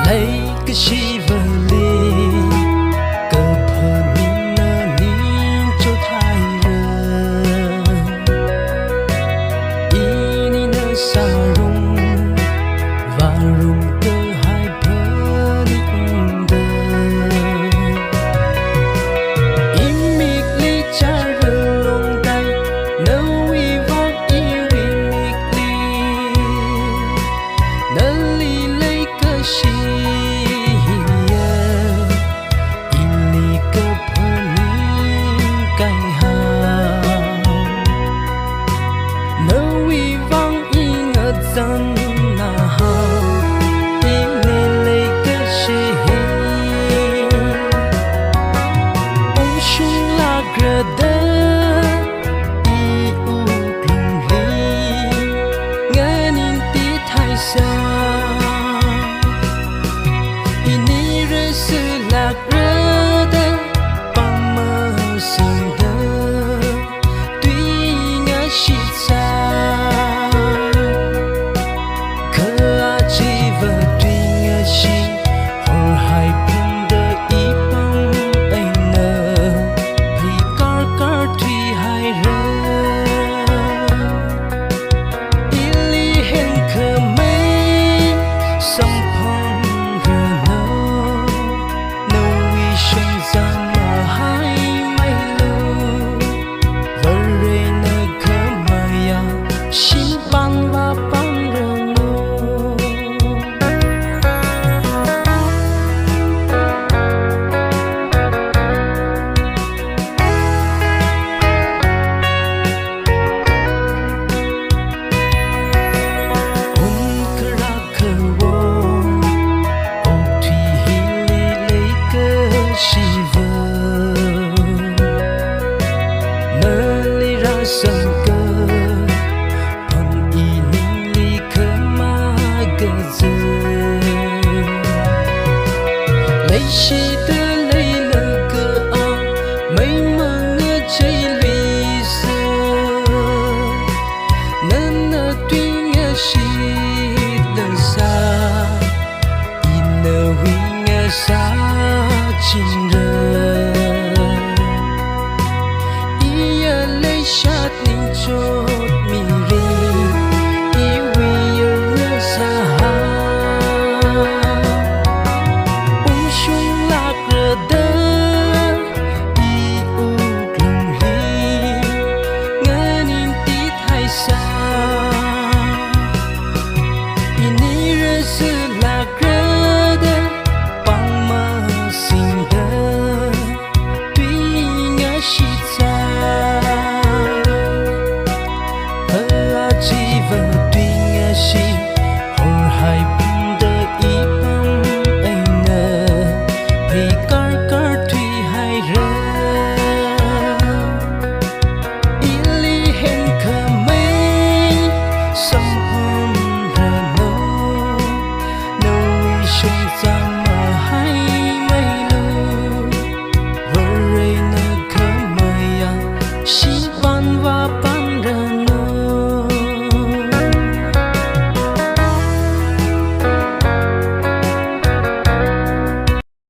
lấy cái chi vờ li cơ phờ nín nơ nín cho thay rơ ý ní nơ xa rung và rung cơ hai phờ nín đơ im mịt li cha rơ lông tay nâu y vang y vi mịt li nơ li lấy cơ chi dân na hao im lên lấy cái gì ông xuống là gờ đơ i u bình lý nghe nín tí thay xa ini rơi sự lạc rơ đơ bằng mơ sương đơ tuy nhớ chỉ xa sân cơ phần y ninh ly khơ ma gơ dơ lấy chi